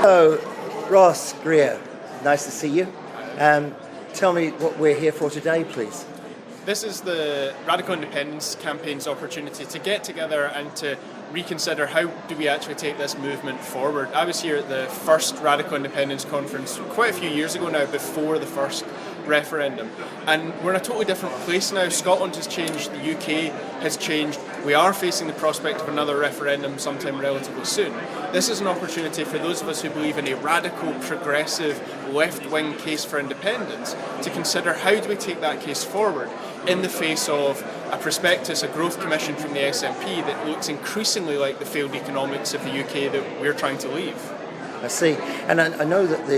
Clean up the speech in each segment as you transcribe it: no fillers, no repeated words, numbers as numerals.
Hello, Ross, Greer. Nice to see you. Tell me what we're here for today, please. This is the Radical Independence Campaign's opportunity to get together and to reconsider how do we actually take this movement forward. I was here at the first Radical Independence Conference quite a few years ago now, before the first referendum, and we're in a totally different place now. Scotland has changed, the UK has changed, we are facing the prospect of another referendum sometime relatively soon. This is an opportunity for those of us who believe in a radical, progressive, left-wing case for independence to consider how do we take that case forward in the face of a prospectus, a growth commission from the SNP that looks increasingly like the failed economics of the UK that we're trying to leave. I see, and I know that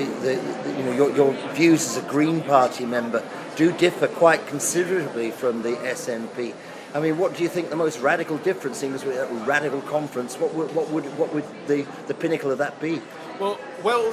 your views as a Green Party member do differ quite considerably from the SNP. I mean, what do you think the most radical difference is with a radical conference? What would the pinnacle of that be? Well,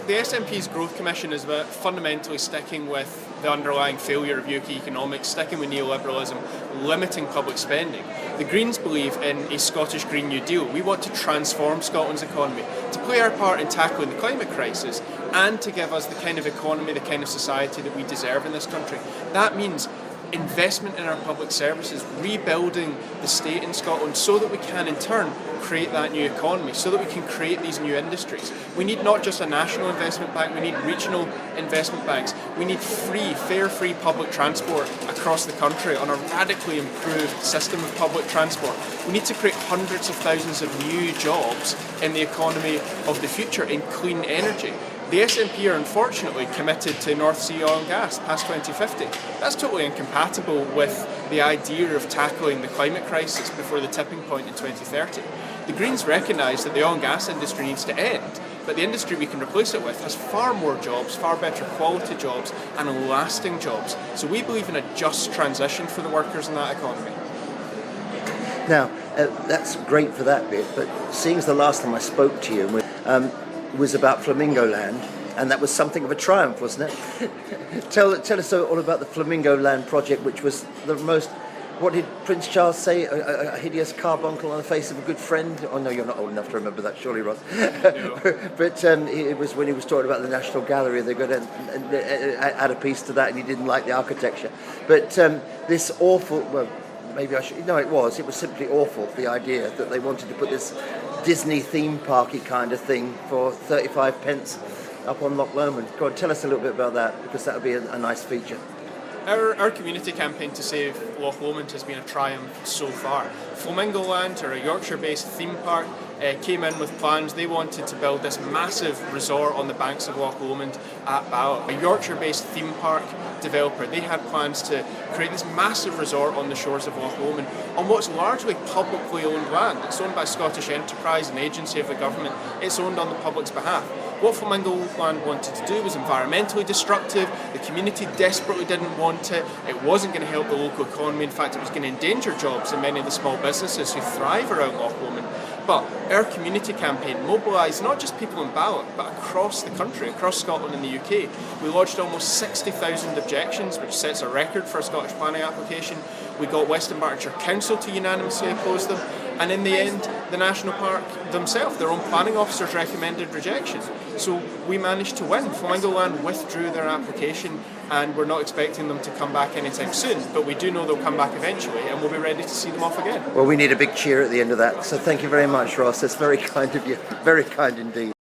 the SNP's Growth Commission is about fundamentally sticking with the underlying failure of UK economics, sticking with neoliberalism, limiting public spending. The Greens believe in a Scottish Green New Deal. We want to transform Scotland's economy, to play our part in tackling the climate crisis, and to give us the kind of economy, the kind of society that we deserve in this country. That means investment in our public services, rebuilding the state in Scotland so that we can in turn create that new economy, so that we can create these new industries. We need not just a national investment bank, we need regional investment banks. We need fair free public transport across the country on a radically improved system of public transport. We need to create hundreds of thousands of new jobs in the economy of the future in clean energy. The SNP are unfortunately committed to North Sea oil and gas past 2050. That's totally incompatible with the idea of tackling the climate crisis before the tipping point in 2030. The Greens recognise that the oil and gas industry needs to end, but the industry we can replace it with has far more jobs, far better quality jobs, and lasting jobs. So we believe in a just transition for the workers in that economy. Now, that's great for that bit, but seeing as the last time I spoke to you was about Flamingo Land, and that was something of a triumph, wasn't it? Tell us all about the Flamingo Land project, which was the most, what did Prince Charles say, a hideous carbuncle on the face of a good friend? Oh no, you're not old enough to remember that, surely, Ross. No. But it was when he was talking about the National Gallery, they're going to add a piece to that, and he didn't like the architecture. But this awful, well, maybe I should, no, it was simply awful, the idea that they wanted to put this Disney theme parky kind of thing for 35 pence up on Loch Lomond. Go on, tell us a little bit about that, because that would be a nice feature. Our community campaign to save Loch Lomond has been a triumph so far. Flamingo Land, or a Yorkshire-based theme park, came in with plans. They wanted to build this massive resort on the banks of Loch Lomond at Ballot. A Yorkshire-based theme park developer, they had plans to create this massive resort on the shores of Loch Lomond on what's largely publicly owned land. It's owned by Scottish Enterprise, an agency of the government. It's owned on the public's behalf. What Flamingo Land wanted to do was environmentally destructive. The community desperately didn't want it. It wasn't going to help the local economy. In fact, it was going to endanger jobs in many of the small businesses who thrive around Loch Lomond. But our community campaign mobilised not just people in Ballot, but across the country, across Scotland and the UK. We lodged almost 60,000 objections, which sets a record for a Scottish planning application. We got West Bartonshire Council to unanimously oppose them. And in the end, the National Park themselves, their own planning officers, recommended rejection. So we managed to win. Flamingo Land withdrew their application, and we're not expecting them to come back anytime soon. But we do know they'll come back eventually, and we'll be ready to see them off again. Well, we need a big cheer at the end of that. So thank you very much, Ross. That's very kind of you. Very kind indeed.